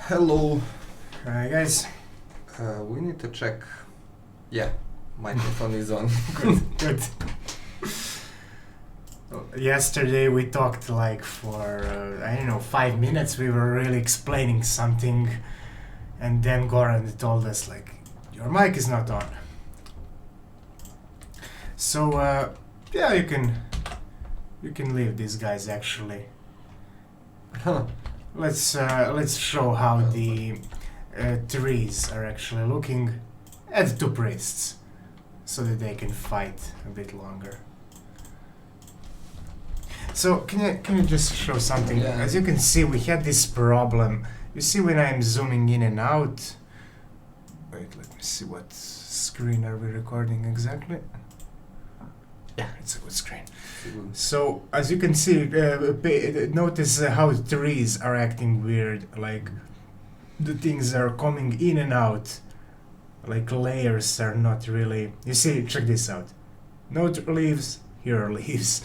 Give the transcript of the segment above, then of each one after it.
Hello. Hi guys. We need to check. Yeah, microphone is on. Good. Yesterday we talked like for, 5 minutes. We were really explaining something, and then Goran told us like, your mic is not on. So, yeah, you can leave these guys actually. Huh. Let's show how the trees are actually looking at two priests, so that they can fight a bit longer. So can you just show something? Yeah. As you can see, we had this problem. You see when I'm zooming in and out. Wait, let me see what screen are we recording exactly. Yeah, it's a good screen. So as you can see, notice how trees are acting weird. Like the things are coming in and out. Like layers are not really. You see, check this out. No leaves, here are leaves.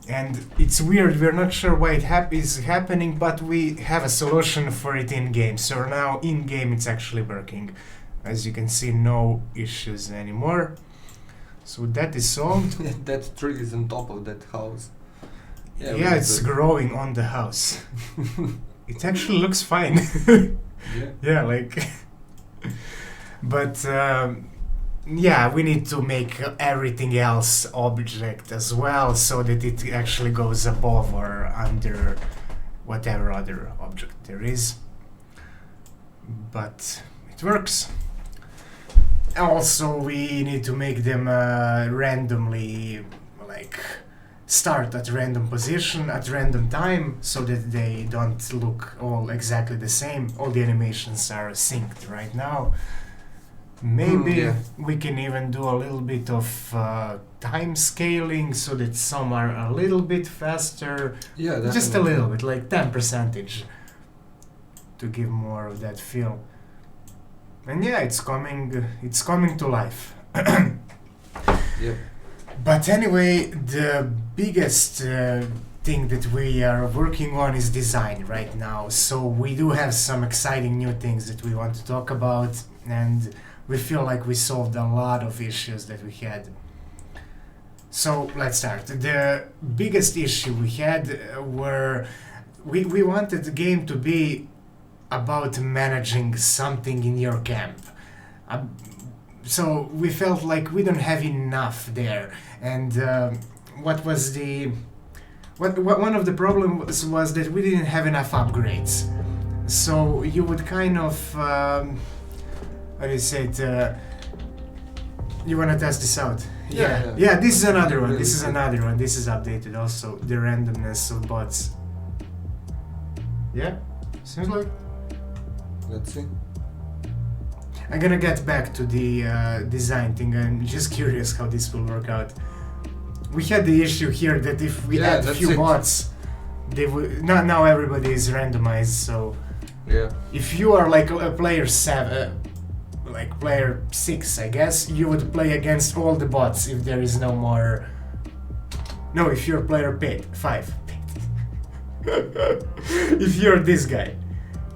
And it's weird, we're not sure why it is happening, but we have a solution for it in-game. So now in-game it's actually working. As you can see, no issues anymore. So that is solved. That tree is on top of that house. Yeah, it's growing on the house. It actually looks fine. Yeah. Yeah, like... But... yeah, we need to make everything else object as well, so that it actually goes above or under whatever other object there is. But it works. Also, we need to make them randomly, like, start at random position at random time, so that they don't look all exactly the same. All the animations are synced right now. Maybe we can even do a little bit of time scaling, so that some are a little bit faster. Yeah, just a little bit, like 10%, to give more of that feel. And yeah, it's coming to life. Yep. But anyway, the biggest thing that we are working on is design right now. So we do have some exciting new things that we want to talk about, and we feel like we solved a lot of issues that we had. So let's start. The biggest issue we had were we wanted the game to be about managing something in your camp. So we felt like we don't have enough there. And what was the... one of the problems was that we didn't have enough upgrades. So you would kind of... how do you say it? You wanna test this out? Yeah, this is another one. This is another one. This is updated also. The randomness of bots. Yeah, seems like. Let's see. I'm gonna get back to the design thing. I'm just curious how this will work out. We had the issue here that if we add a few bots, they would. Now everybody is randomized. So yeah, if you are like a player 7. Like player 6, I guess, you would play against all the bots if there is no more... No, if you're player 5. If you're this guy,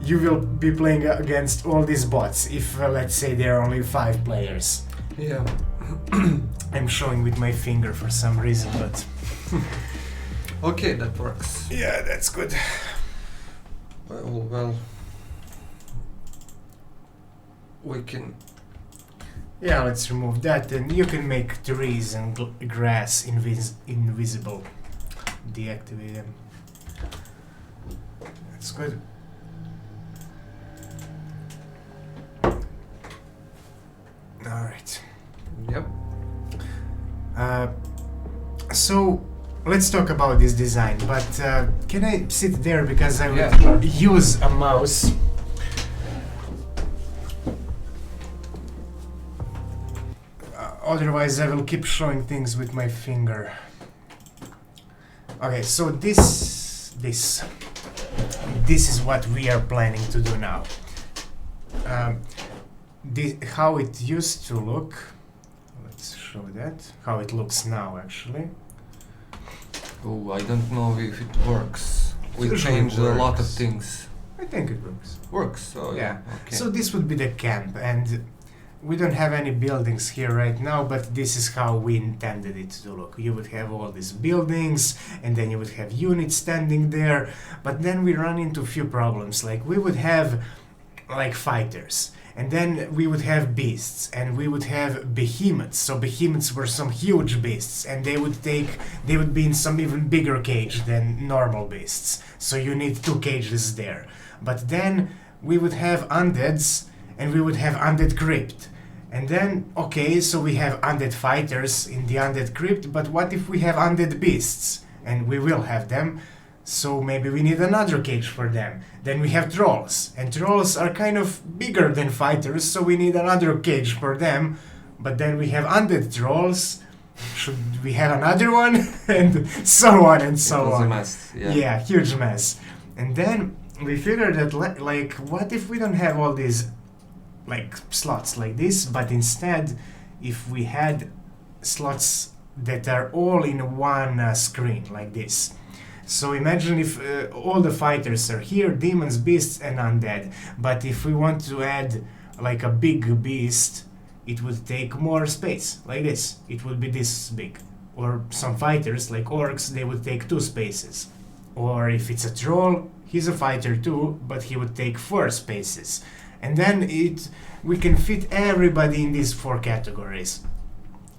you will be playing against all these bots if, let's say, there are only 5 players. Yeah. I'm showing with my finger for some reason, but... Okay, that works. Yeah, that's good. Well... We can... Yeah, let's remove that, and you can make trees and grass invisible. Deactivate them. That's good. Alright. Yep. So, let's talk about this design, but can I sit there because I will use a mouse? Otherwise, I will keep showing things with my finger. Okay, so this is what we are planning to do now. How it used to look. Let's show that. How it looks now, actually. Oh, I don't know if it works. We changed a lot of things. It think it works. Works, so Yeah. okay. So this would be the camp, and we don't have any buildings here right now, but this is how we intended it to look. You would have all these buildings, and then you would have units standing there, but then we run into a few problems. Like we would have like fighters, and then we would have beasts, and we would have behemoths. So behemoths were some huge beasts, and they would be in some even bigger cage than normal beasts. So you need 2 cages there. But then we would have undeads, and we would have undead crypt. And then, okay, so we have undead fighters in the undead crypt, but what if we have undead beasts? And we will have them, so maybe we need another cage for them. Then we have trolls, and trolls are kind of bigger than fighters, so we need another cage for them. But then we have undead trolls, should we have another one? And so on and so it was on. a mess. Yeah. Yeah, huge mess. And then we figured that like what if we don't have all these like slots like this, but instead if we had slots that are all in one screen like this. So imagine if all the fighters are here, demons, beasts and undead, but if we want to add like a big beast, it would take more space, like this. It would be this big. Or some fighters like orcs, they would take 2 spaces. Or if it's a troll, he's a fighter too, but he would take 4 spaces. And then we can fit everybody in these 4 categories.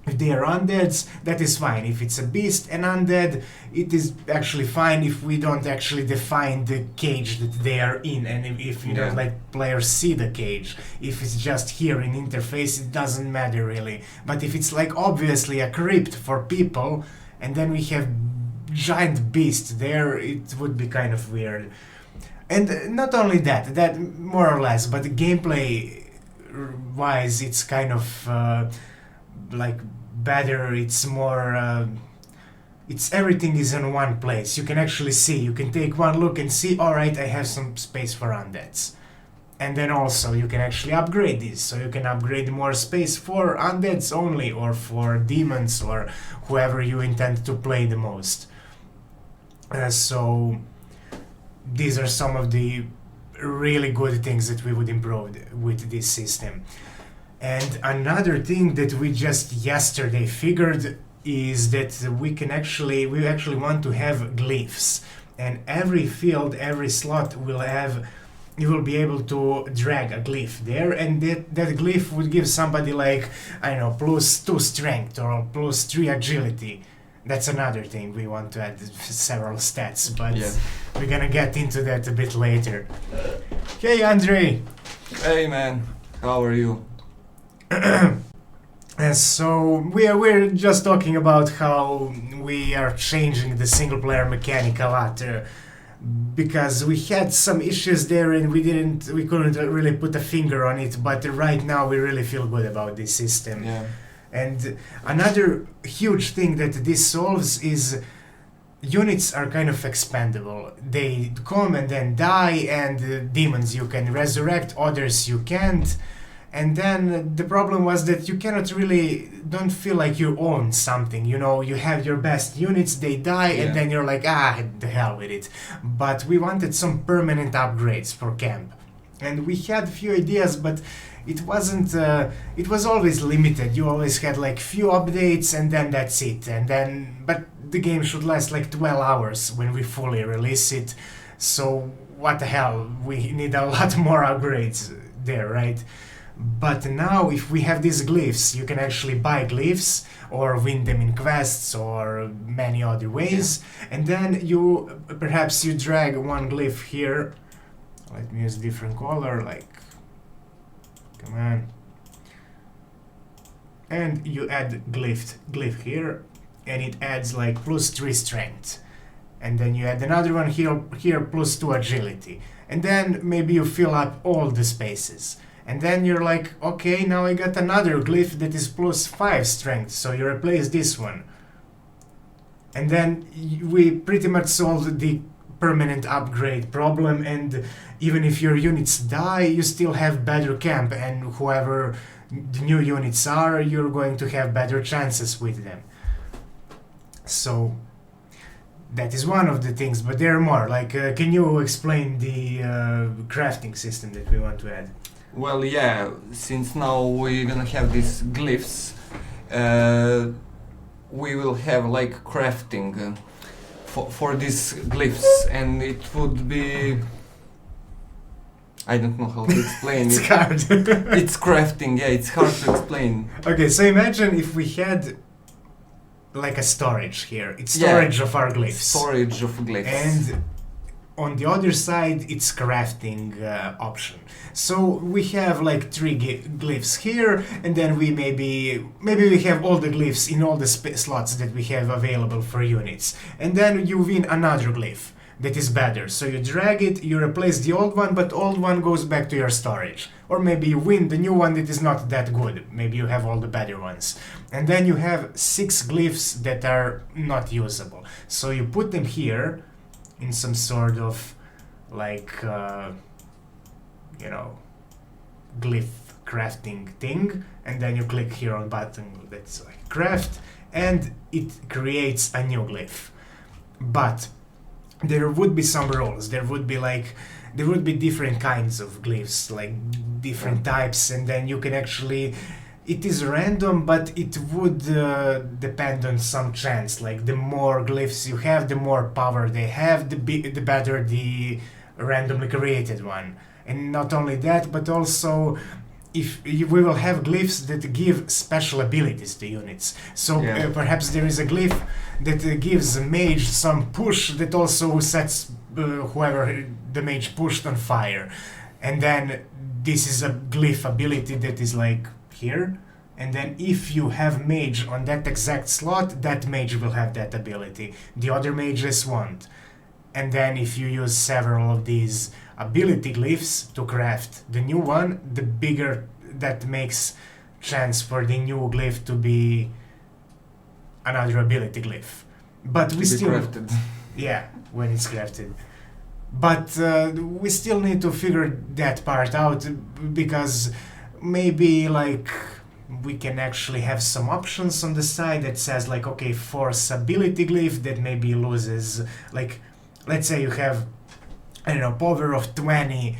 If they are undeads, that is fine. If it's a beast and undead, it is actually fine if we don't actually define the cage that they are in, and if you don't let players see the cage. If it's just here in interface, it doesn't matter really. But if it's like obviously a crypt for people, and then we have giant beast there, it would be kind of weird. And not only that more or less, but the gameplay wise, it's kind of like better. It's more it's everything is in one place. You can actually see, you can take one look and see, alright, I have some space for undeads. And then also you can actually upgrade this, so you can upgrade more space for undeads only, or for demons, or whoever you intend to play the most. So these are some of the really good things that we would improve with this system. And another thing that we just yesterday figured is that we actually want to have glyphs, and every field, every slot you will be able to drag a glyph there, and that glyph would give somebody like, I don't know, +2 strength or +3 agility. That's another thing we want to add several stats, but we're gonna get into that a bit later. Hey Andre! Hey man, how are you? So we're just talking about how we are changing the single player mechanic a lot, because we had some issues there and we couldn't really put a finger on it, but right now we really feel good about this system. Yeah. And another huge thing that this solves is units are kind of expendable. They come and then die, and demons you can resurrect, others you can't. And then the problem was that you don't feel like you own something. You know, you have your best units, they die, and then you're like, the hell with it. But we wanted some permanent upgrades for camp. And we had a few ideas, but it wasn't, it was always limited. You always had like few updates and then that's it. But the game should last like 12 hours when we fully release it. So what the hell, we need a lot more upgrades there, right? But now if we have these glyphs, you can actually buy glyphs or win them in quests or many other ways. And then perhaps you drag one glyph here. Let me use a different color, like, come on. And you add glyph here, and it adds like +3 strength. And then you add another one here +2 agility. And then maybe you fill up all the spaces. And then you're like, okay, now I got another glyph that is +5 strength, so you replace this one. And then we pretty much solved the permanent upgrade problem, and even if your units die, you still have better camp, and whoever the new units are, you're going to have better chances with them. So That is one of the things, but there are more. Like, can you explain the crafting system that we want to add? Well, yeah, since now we're gonna have these glyphs, we will have like crafting for these glyphs, and it would be... I don't know how to explain It's it. hard. It's crafting, yeah, it's hard to explain. Okay, so imagine if we had like a storage here. It's storage of our glyphs. Storage of glyphs. And on the other side, it's crafting option. So we have like 3 glyphs here, and then we maybe we have all the glyphs in all the slots that we have available for units. And then you win another glyph that is better. So you drag it, you replace the old one, but old one goes back to your storage. Or maybe you win the new one that is not that good. Maybe you have all the better ones. And then you have 6 glyphs that are not usable. So you put them here in some sort of like, glyph crafting thing. And then you click here on button that's like craft, and it creates a new glyph. But there would be some rules. There would be different kinds of glyphs, like different types, and then you can actually... It is random, but it would depend on some chance. Like the more glyphs you have, the more power they have, the better the randomly created one. And not only that, but also we will have glyphs that give special abilities to units. So perhaps there is a glyph that gives a mage some push that also sets whoever the mage pushed on fire. And then this is a glyph ability that is like here. And then if you have mage on that exact slot, that mage will have that ability. The other mages won't. And then if you use several of these ability glyphs to craft the new one, the bigger that makes chance for the new glyph to be another ability glyph. But we still... crafted. Yeah, when it's crafted. But we still need to figure that part out, because maybe like we can actually have some options on the side that says like, okay, force ability glyph that maybe loses, like, let's say you have, I don't know, power of 20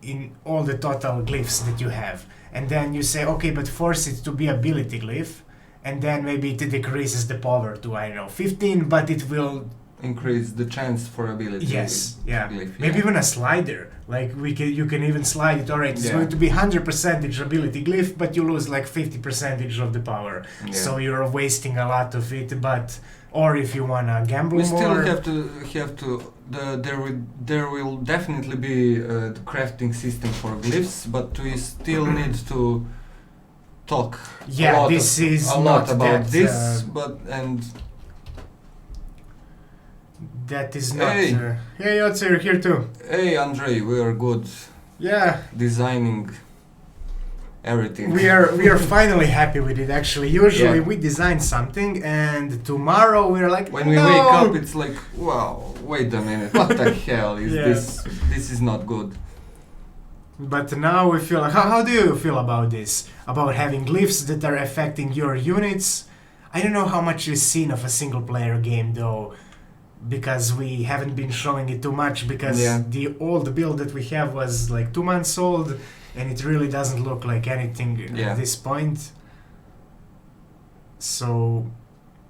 in all the total glyphs that you have. And then you say, okay, but force it to be ability glyph, and then maybe it decreases the power to, I don't know, 15, but it will... Increase the chance for ability. Yes, yeah. Glyph, maybe even a slider. Like you can even slide it. Alright, it's going to be 100% ability glyph, but you lose like 50% of the power. Yeah. So you're wasting a lot of it. But or if you wanna gamble we more, still have to. There will definitely be the crafting system for glyphs, but we still need to talk. Yeah, a lot about that, this, that is not... Hey! Hey, Yotzer, you're here too. Hey, Andrei, we are good Yeah. designing everything. We are finally happy with it, actually. Usually we design something, and tomorrow we're like, when we no! wake up, it's like, wow, wait a minute, what the hell is this? This is not good. But now we feel like, how do you feel about this? About having glyphs that are affecting your units? I don't know how much you've seen of a single player game though, because we haven't been showing it too much, because the old build that we have was like 2 months old, and it really doesn't look like anything at this point. So,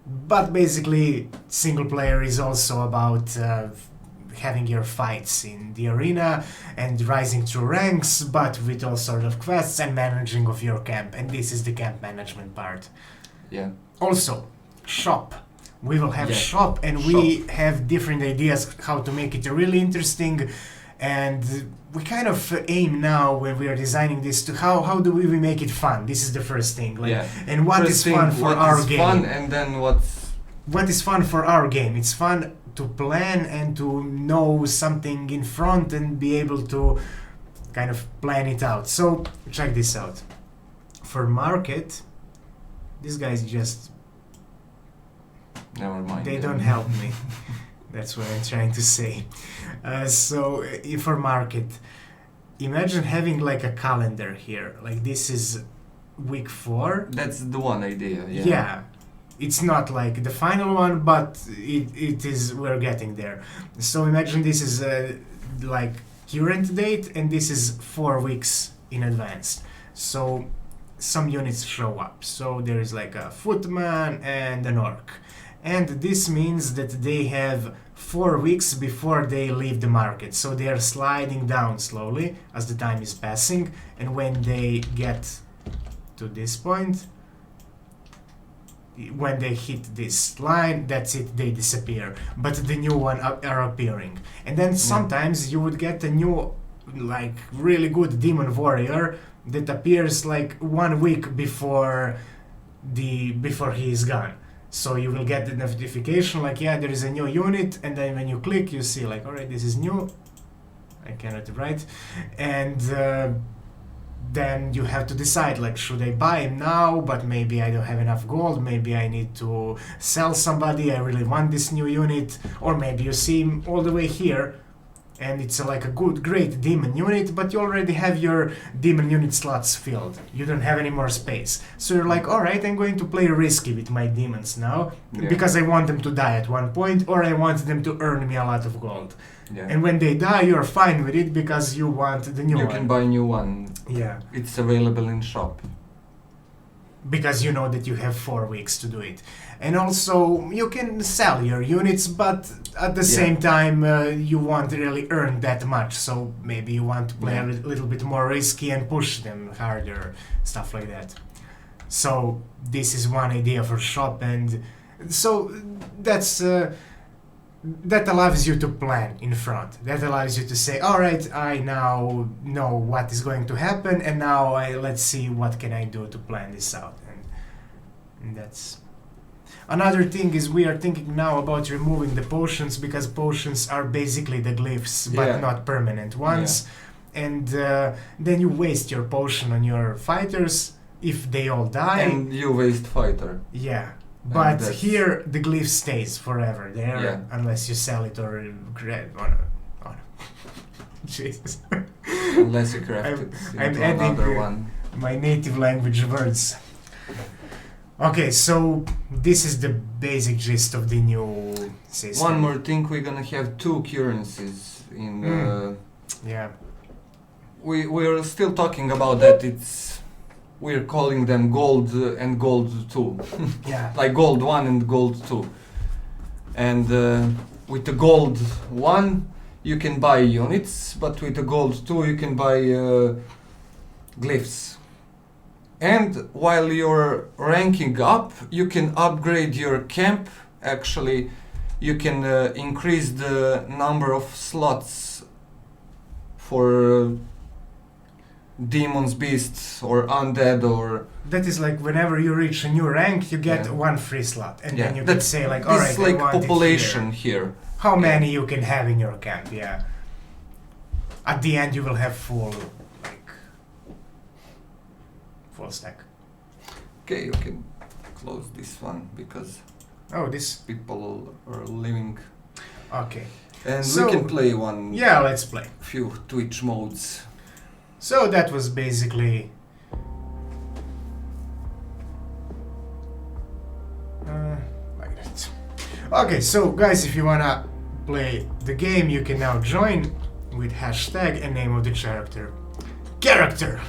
but basically single player is also about having your fights in the arena and rising through ranks, but with all sort of quests and managing of your camp, and this is the camp management part. Yeah. Also, shop. We will have shop, and we have different ideas how to make it really interesting, and we kind of aim now when we are designing this to how do we make it fun. This is the first thing, and what is fun for our game. Fun, and then what is fun for our game. It's fun to plan and to know something in front and be able to kind of plan it out. So check this out. For market, these guys just... Never mind. They don't help me. That's what I'm trying to say. So for market, imagine having like a calendar here. Like this is week 4. That's the one idea. Yeah. it's not like the final one, but it is, we're getting there. So imagine this is like current date, and this is 4 weeks in advance. So some units show up. So there is like a footman and an orc. And this means that they have 4 weeks before they leave the market. So they are sliding down slowly as the time is passing. And when they get to this point, when they hit this line, that's it, they disappear. But the new one are appearing. And then sometimes you would get a new, like, really good demon warrior that appears like 1 week before he is gone. So you will get the notification like, yeah, there is a new unit, and then when you click, you see like, alright, this is new. I cannot write. And then you have to decide like, should I buy him now, but maybe I don't have enough gold, maybe I need to sell somebody, I really want this new unit. Or maybe you see him all the way here, and it's like a great demon unit, but you already have your demon unit slots filled. You don't have any more space. So you're like, alright, I'm going to play risky with my demons now, because I want them to die at one point, or I want them to earn me a lot of gold. Yeah. And when they die, you're fine with it, because you want the new one. You can buy a new one. Yeah. It's available in shop. Because you know that you have 4 weeks to do it. And also, you can sell your units, but at the same time, you won't really earn that much. So maybe you want to play a little bit more risky and push them harder, stuff like that. So this is one idea for shop, and so that's that allows you to plan in front. That allows you to say, all right, I now know what is going to happen, and now let's see what can I do to plan this out. And that's another thing. Is we are thinking now about removing the potions, because potions are basically the glyphs, but not permanent ones. And then you waste your potion on your fighters if they all die. And you waste fighter. Yeah. But here the glyph stays forever there, unless you sell it or grab. Oh no. Jesus. Unless you craft it I'm into adding another one. my native language words. Okay, so this is the basic gist of the new system. One more thing, we're gonna have 2 currencies in. Yeah. We're still talking about that. We're calling them gold and gold 2. Yeah. Like gold 1 and gold 2. And with the gold 1 you can buy units, but with the gold 2 you can buy glyphs. And while you're ranking up, you can upgrade your camp. Actually, you can increase the number of slots for demons, beasts, or undead, or... That is like whenever you reach a new rank, you get 1 free slot. And then you can say like, alright, it's like I want population it here. How many you can have in your camp, At the end you will have full stack. Okay, you can close this one, because this people are living. Okay. And So, we can play one... Yeah, let's play. Few Twitch modes. So that was basically like that. Okay, so guys, if you wanna play the game, you can now join with hashtag and name of the character. Character!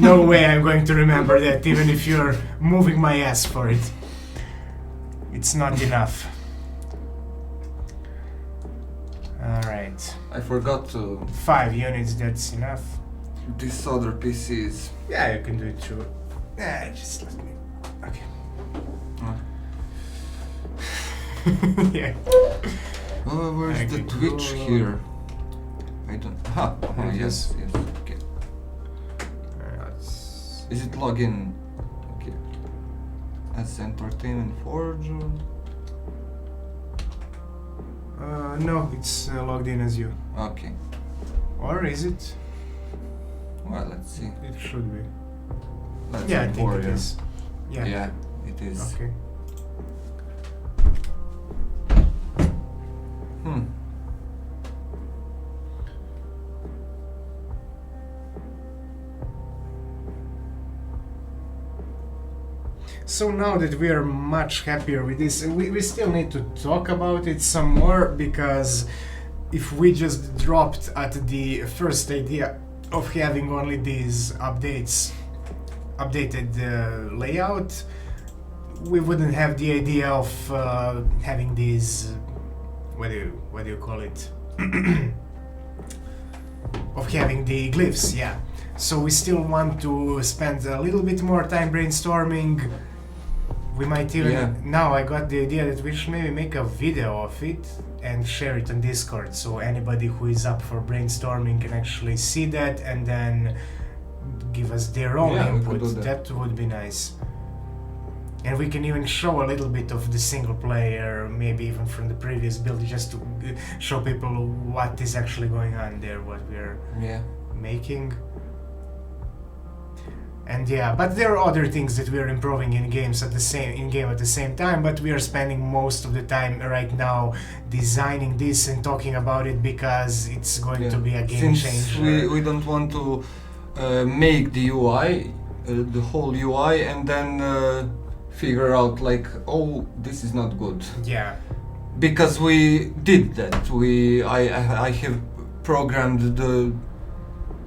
No way I'm going to remember that, even if you're moving my ass for it. It's not enough. Alright. I forgot to... 5 units, that's enough. This other PC is... Yeah, you can do it too. Just let me... Okay. Yeah. Oh, where's the Twitch here? I don't... yes, okay. Is it login? Okay. As Entertainment Forge or... No, it's logged in as you. Okay. Or is it? Well, let's see. It should be. Let's I think it is. Yeah, it is. Okay. So now that we are much happier with this, we still need to talk about it some more, because if we just dropped at the first idea of having only these updated layout, we wouldn't have the idea of having these, what do you call it? Of having the glyphs, yeah. So we still want to spend a little bit more time brainstorming. We might even, now I got the idea that we should maybe make a video of it and share it on Discord, so anybody who is up for brainstorming can actually see that and then give us their own input. That would be nice. And we can even show a little bit of the single player, maybe even from the previous build, just to show people what is actually going on there, what we're making. And yeah, but there are other things that we are improving in games at the same time, but we are spending most of the time right now designing this and talking about it because it's going to be a game changer. We don't want to make the UI, the whole UI, and then figure out like, oh, this is not good. Yeah. Because we did that. I have programmed the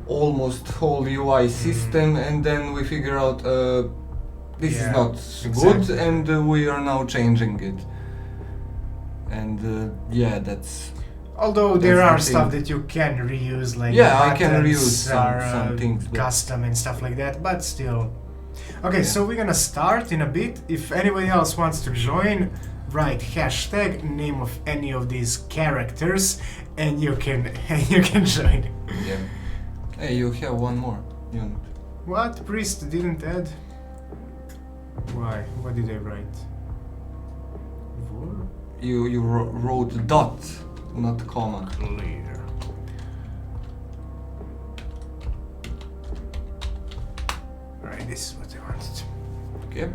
almost whole UI system, and then we figure out this is not good, and we are now changing it. And that's. Although there are stuff that you can reuse, like I can reuse some things, custom and stuff like that, but still. Okay, so we're gonna start in a bit. If anybody else wants to join, write hashtag name of any of these characters, and you can join. Yeah. Hey, you have one more unit. What? Priest didn't add? Why? What did I write? Vor? You wrote dot, not comma. Clear. Alright, this is what I wanted. Okay.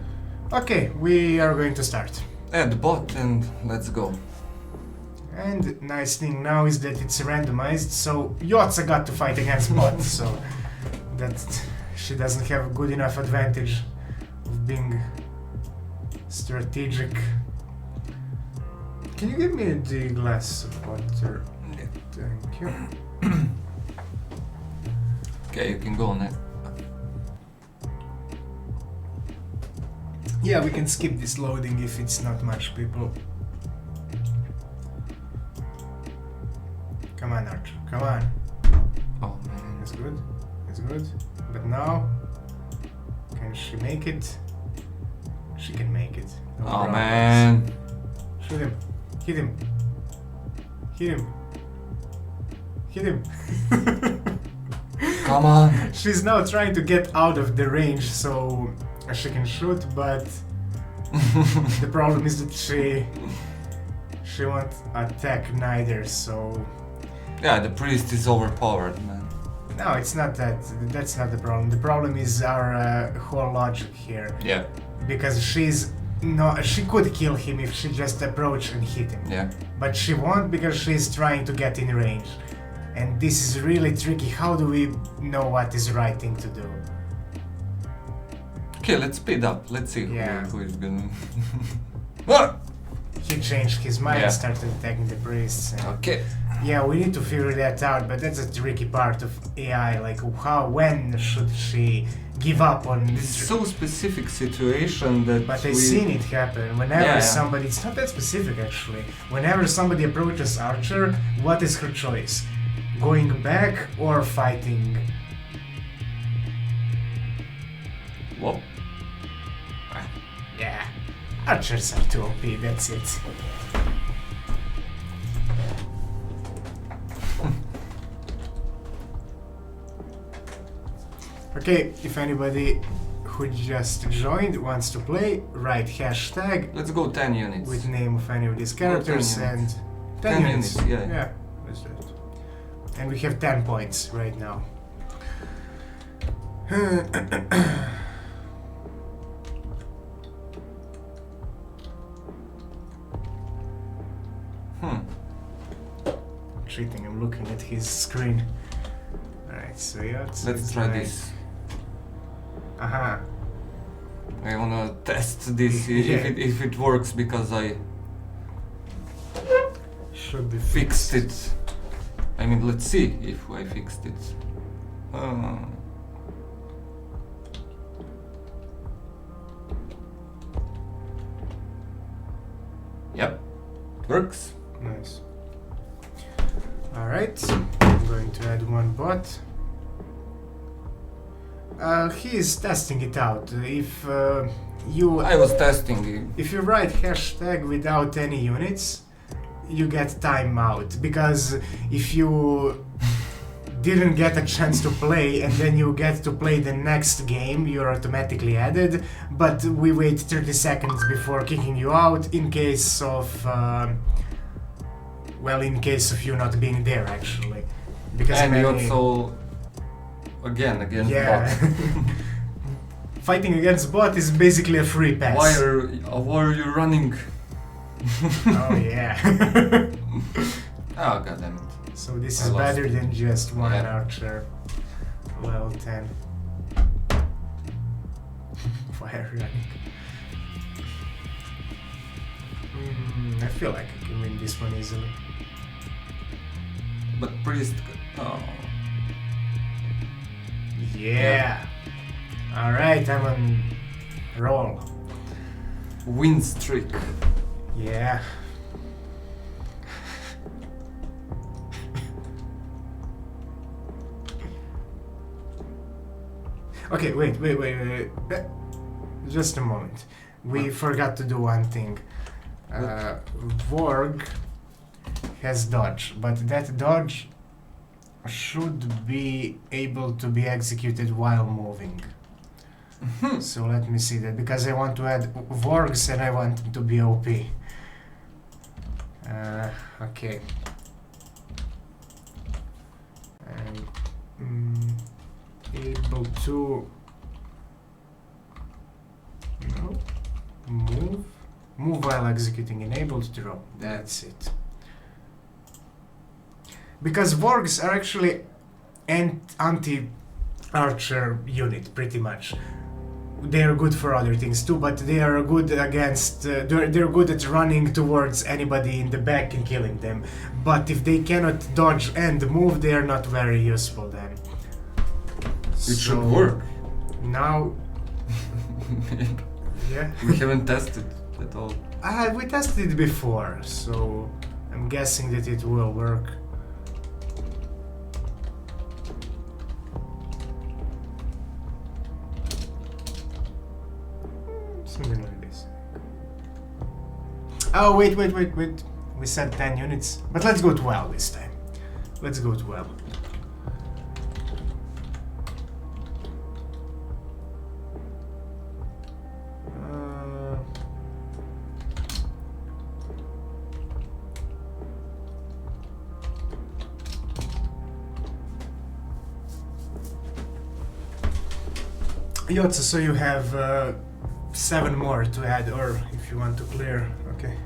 Okay, we are going to start. Add bot and let's go. And nice thing now is that it's randomized, so Yotza got to fight against bot, so that she doesn't have a good enough advantage of being strategic. Can you give me the glass of water? Yeah. Thank you. Okay, you can go on it. Yeah, we can skip this loading if it's not much people. Come on, Archer, come on. Oh man. It's good, it's good. But now, can she make it? She can make it. No Oh problem. man. Shoot him. Hit him. Hit him. Hit him. Come on. She's now trying to get out of the range so she can shoot, but the problem is that she won't attack neither, so... Yeah, the priest is overpowered, man. No, it's not that. That's not the problem. The problem is our whole logic here. Yeah. Because she could kill him if she just approached and hit him. Yeah. But she won't because she's trying to get in range. And this is really tricky. How do we know what is the right thing to do? Okay, let's speed up. Let's see who is gonna... Ah! He changed his mind and started attacking the priests. Okay. Yeah, we need to figure that out, but that's a tricky part of AI, like when should she give up on This is so specific situation that But I've seen it happen. Whenever somebody, it's not that specific actually, whenever somebody approaches Archer, what is her choice? Going back or fighting? Whoa. Yeah, Archers are too OP, that's it. Okay, if anybody who just joined wants to play, write hashtag. Let's go 10 units. With name of any of these characters 10 and 10 units. Yeah, let's do it. And we have 10 points right now. Cheating, I'm looking at his screen. Alright, so yeah, let's try this. Aha. I wanna test this if it works because I Should be fixed it. I mean, let's see if I fixed it. Yep, works. Nice. Alright, I'm going to add one bot. He is testing it out. If you I was testing. if you write hashtag without any units, you get timeout, because if you didn't get a chance to play and then you get to play the next game, you're automatically added, but we wait 30 seconds before kicking you out in case of in case of you not being there actually, because And you many- also against yeah. bot. Fighting against bot is basically a free pass. Why are you running? Oh yeah. Oh goddamn it. So this I is lost. better than just one Yeah. archer. Level 10. Fire running. I feel like I can win this one easily. But priest. Oh. Yeah. Alright, I'm on roll. Win streak. Yeah. Okay, wait. Just a moment. We What? forgot to do one thing. Vorg has dodge, but that dodge should be able to be executed while moving. So let me see that, because I want to add Vorgs and I want them to be OP. Okay. And able to move while executing enabled draw. That's it. Because Vorgs are actually an anti-archer unit, pretty much. They are good for other things too, but they are good against. They're good at running towards anybody in the back and killing them. But if they cannot dodge and move, they are not very useful then. It should work. Now, yeah. We haven't tested at all. We tested it before, so I'm guessing that it will work. Something like this. Oh, wait. We said 10 units, but let's go 12 this time. Let's go 12. Yotze, so you have 7 more to add, or if you want to clear, okay.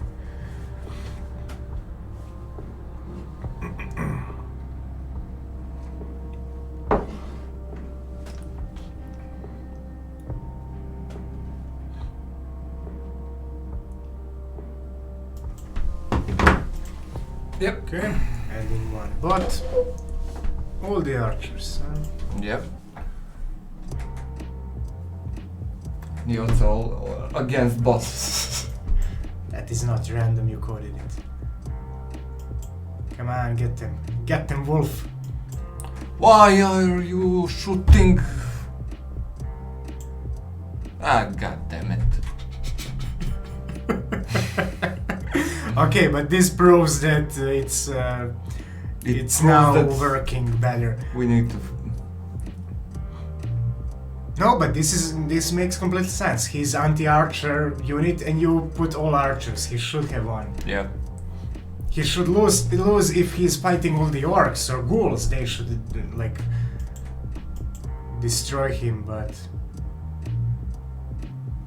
Yep. Okay, adding 1 bot. All the archers, huh? Yep. You also against boss. That is not random, you coded it. Come on, get them. Get them, wolf. Why are you shooting? Ah, god damn it. Okay, but this proves that it's It now proves that working better. we need to. No, but this makes complete sense. He's anti-archer unit, and you put all archers. He should have won. Yeah. He should lose if he's fighting all the orcs or ghouls. They should like destroy him. But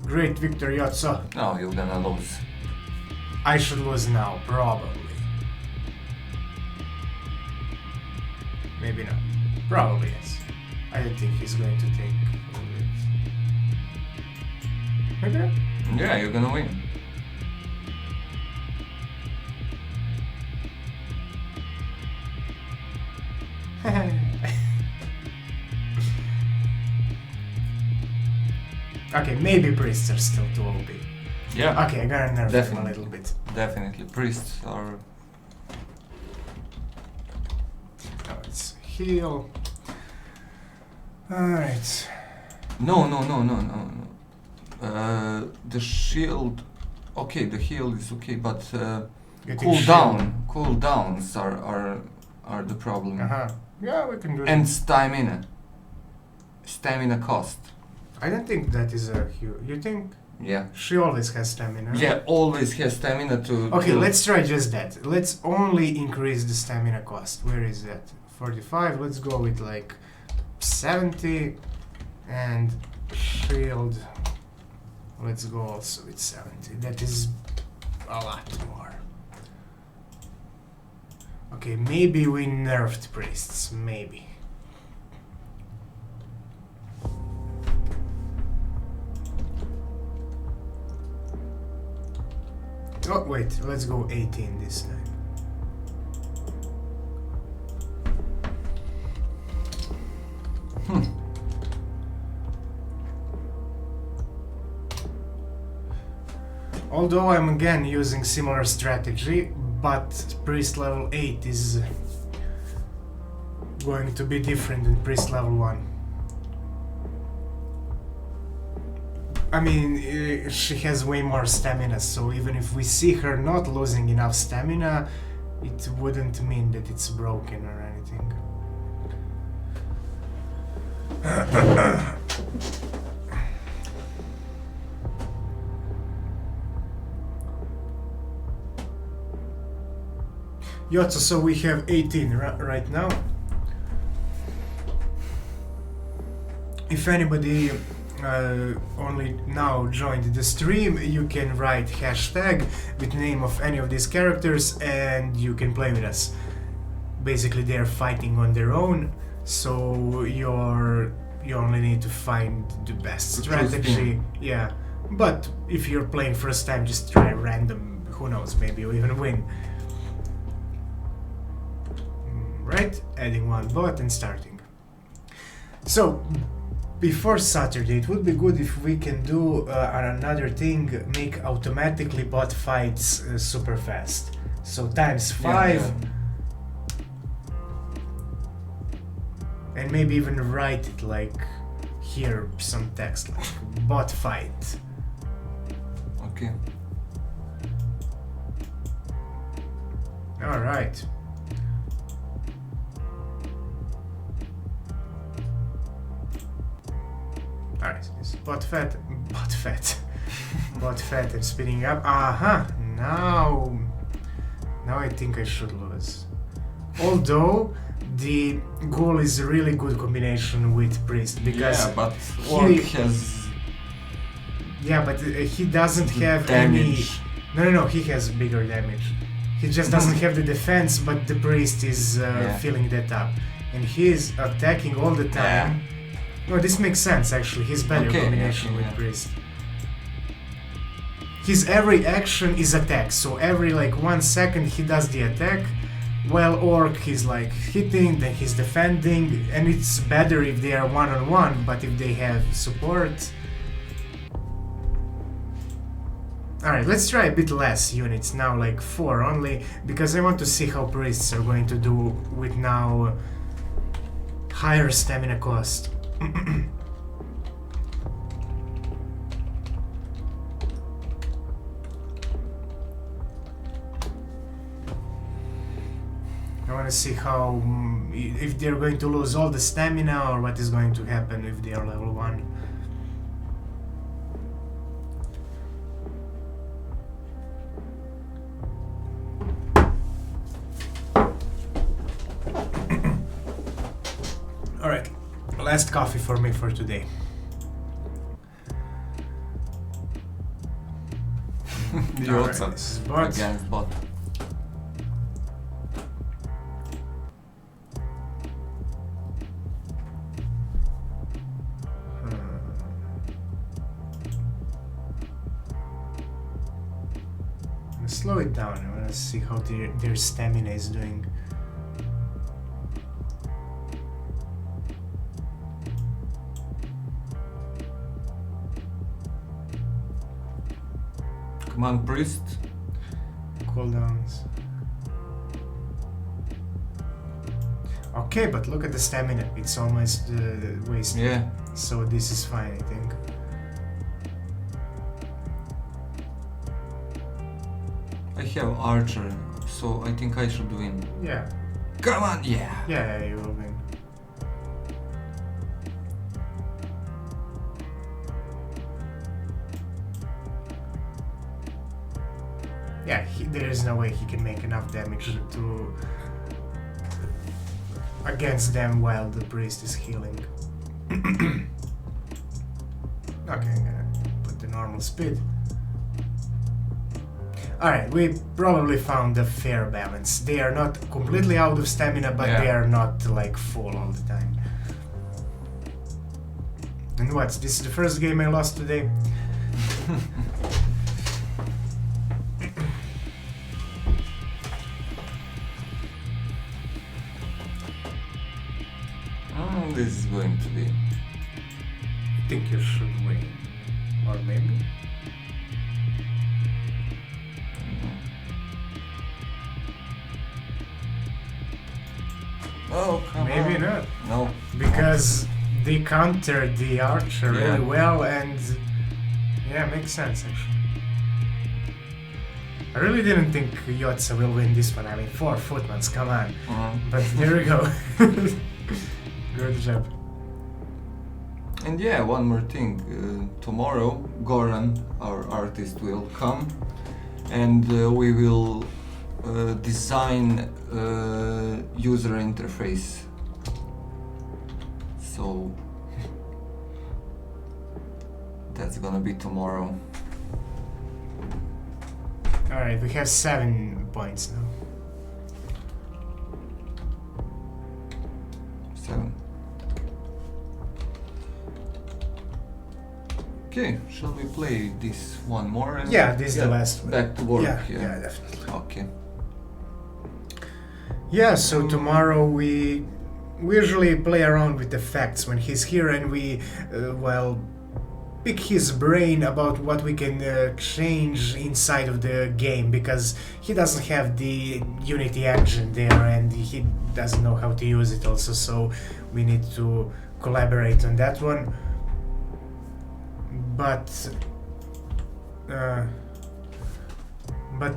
great victory, Yotze. No, you're gonna lose. I should lose now, probably. Maybe not. Probably yes. I don't think he's going to take all this. Okay. Yeah, you're gonna win. Okay, maybe priests are still too OP. Yeah. Okay, I gotta nerf them a Definitely. little bit. Definitely. Priests are... Now it's heal. Alright. No. The shield... Okay, the heal is okay, but cooldowns are the problem. Uh-huh. Yeah, we can do And that. stamina. Stamina cost. I don't think that is a huge... You think? Yeah. She always has stamina. Yeah, always has stamina to... Okay, kill. let's try just that. Let's only increase the stamina cost. Where is that? 45. Let's go with like 70. And shield. Let's go also with 70. That is a lot more. Okay, maybe we nerfed priests. Maybe. Oh, wait. Let's go 18 this time. Although I'm again using similar strategy, but priest level 8 is going to be different than priest level 1. I mean, she has way more stamina, so even if we see her not losing enough stamina, it wouldn't mean that it's broken or anything. Yotso, so we have 18 right now. If anybody only now joined the stream, you can write hashtag with name of any of these characters and you can play with us. Basically they're fighting on their own, so you only need to find the best strategy. Yeah, but if you're playing first time, just try random, who knows, maybe you'll even win. Right, adding one bot and starting. So before Saturday, it would be good if we can do another thing, make automatically bot fights super fast. So times 5, and maybe even write it like here, some text like bot fight. Okay. All right. Alright, it's bot fat, bot fat and speeding up. Now I think I should lose. Although the ghoul is a really good combination with priest because but Orc has yeah, but he doesn't have damage. any. No, he has bigger damage. He just doesn't have the defense, but the priest is filling that up, and he is attacking all the time. No, this makes sense actually. He's better combination with priest. His every action is attack, so every like 1 second he does the attack, while Orc he's like hitting, then he's defending, and it's better if they are one-on-one, but if they have support. Alright, let's try a bit less units now, like 4 only, because I want to see how priests are going to do with now higher stamina cost. I want to see how if they're going to lose all the stamina or what is going to happen if they are level 1. Alright, last coffee for me for today. The odds Alright, this is bot. against bot. slow it down. I wanna see how their stamina is doing. Come on, priest. Cooldowns. Okay, but look at the stamina. It's almost wasted. Yeah. So this is fine, I think. I have archer, so I think I should win. Yeah. Come on, yeah. Yeah, you will win. Yeah, there is no way he can make enough damage to against them while the priest is healing. Okay, I'm gonna put the normal speed. Alright, we probably found a fair balance. They are not completely out of stamina, but Yeah. they are not like full all the time. And what? This is the first game I lost today? This is going to be. I think you should win. Or maybe? Oh, come Maybe on. not. No. Because they countered the archer Yeah. really well, and yeah, makes sense actually. I really didn't think Yotza will win this one. I mean, 4 footmans, come on. But there we go. Good job. And yeah, one more thing. Tomorrow, Goran, our artist, will come, and we will design user interface. So that's gonna be tomorrow. Alright, we have 7 points now. 7. Okay, shall we play this one more? And Yeah, this is the get last one. back to work. Yeah, definitely. Okay. Yeah, so tomorrow we usually play around with the facts when he's here, and we, pick his brain about what we can change inside of the game, because he doesn't have the Unity engine there and he doesn't know how to use it also, so we need to collaborate on that one. But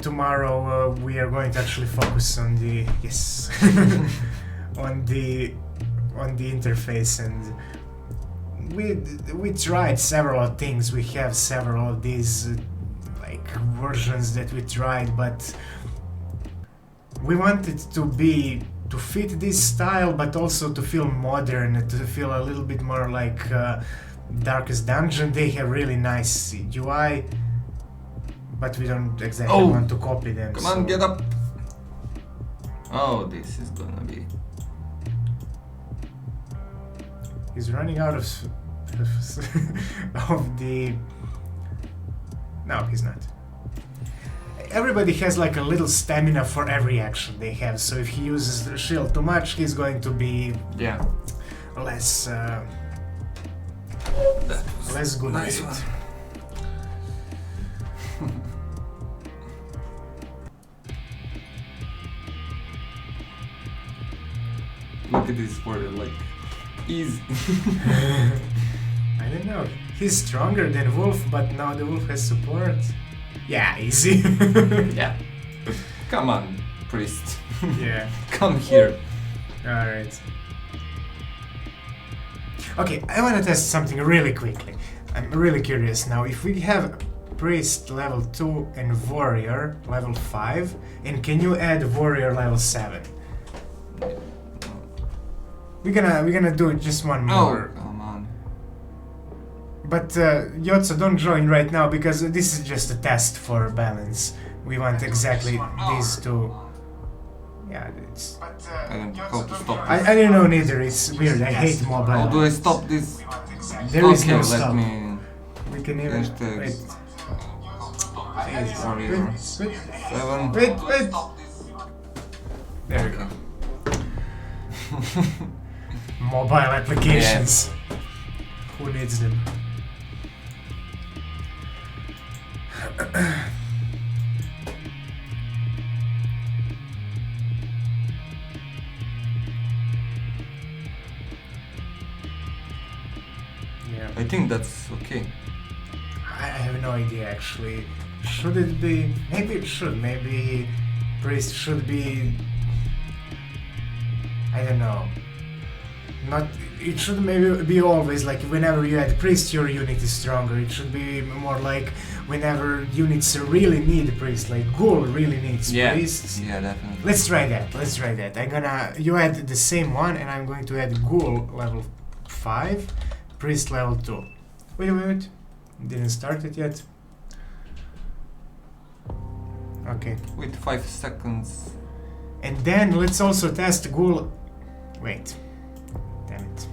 tomorrow we are going to actually focus on the on the interface, and we tried several things. We have several of these versions that we tried, but we wanted to fit this style, but also to feel modern, to feel a little bit more like Darkest Dungeon. They have really nice UI, but we don't exactly want to copy them. Come on, get up! Oh, this is gonna be... He's running out of of the... No, he's not. Everybody has like a little stamina for every action they have, so if he uses the shield too much, he's going to be less less good nice at it. Look at this for like easy. I don't know. He's stronger than Wolf, but now the Wolf has support. Yeah, easy. Yeah. Come on, priest. Yeah. Come here. Alright. Okay, I want to test something really quickly. I'm really curious now. If we have Priest level 2 and Warrior level 5, and can you add Warrior level 7? We're gonna do just one more. Oh, come on. But Yotza, don't join right now, because this is just a test for balance. We want exactly these two. Yeah, it's... I don't know how to stop this. I don't know neither, it's weird, I hate mobile. How do I stop this? There is no let stop. me... We can even... Hashtags. Wait. Jesus. Warrior. Wait. 7. Wait. There we go. Mobile applications. Who needs them? Yeah. I think that's okay. I have no idea actually. Should it be? Maybe it should. Maybe priest should be. I don't know. Not. It should maybe be always like whenever you add priest, your unit is stronger. It should be more like whenever units really need priest, like ghoul really needs priests. Yeah, definitely. Let's try that. You add the same one, and I'm going to add ghoul level 5, priest level 2. Wait. Didn't start it yet. Okay. Wait 5 seconds. And then let's also test ghoul. Wait. Damn it.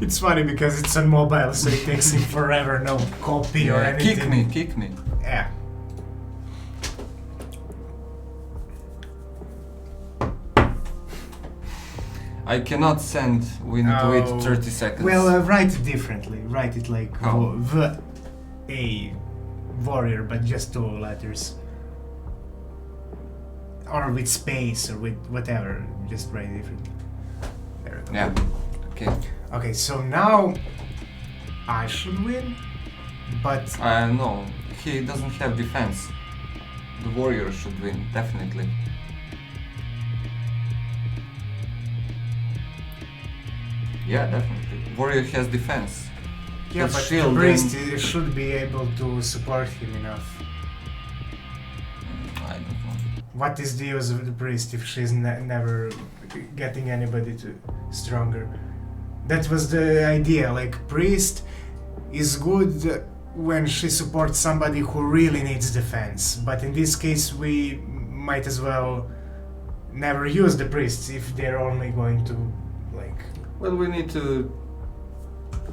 It's funny because it's on mobile, so it takes him forever, no copy or anything. Kick me. Yeah. I cannot send. We need to wait 30 seconds. Well, write it differently. Write it like How? a warrior, but just 2 letters. Or with space, or with whatever. Just write it differently. There we go. Yeah. Okay. Okay, so now I should win, but No, he doesn't have defense. The warrior should win, definitely. Yeah, definitely. Warrior has defense. yeah, That's but shield the priest and- should be able to support him enough. I don't know. What is the use of the priest if she's never getting anybody to stronger? That was the idea. Like priest is good when she supports somebody who really needs defense. But in this case, we might as well never use the priests if they're only going to like. Well, we need to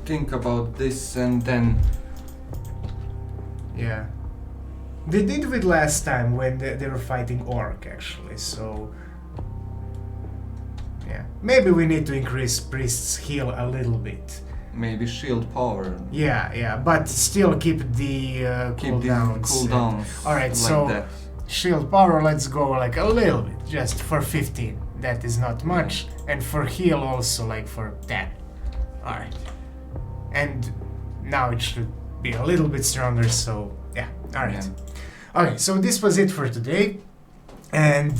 think about this and then. Yeah. They did it last time when they were fighting orc actually. So. Yeah. Maybe we need to increase priest's heal a little bit. Maybe shield power. Yeah, but still keep the Keep the cooldowns. cooldowns. Alright, like so that. shield power, let's go like a little bit, just for 15. That is not much. And for heal also like for 10. Alright. And now it should be a little bit stronger, so yeah, alright. Yeah. Okay, so this was it for today. And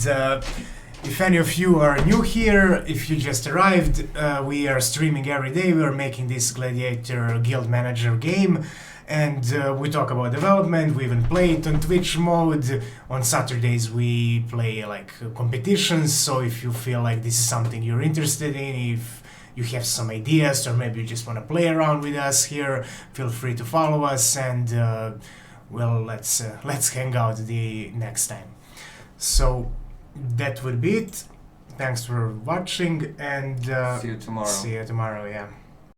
if any of you are new here, if you just arrived, we are streaming every day. We are making this Gladiator Guild Manager game, and we talk about development. We even play it on Twitch mode. On Saturdays we play like competitions, so if you feel like this is something you're interested in, if you have some ideas, or maybe you just want to play around with us here, feel free to follow us, and well, let's hang out the next time. So that would be it. Thanks for watching, and See you tomorrow. see you tomorrow, yeah.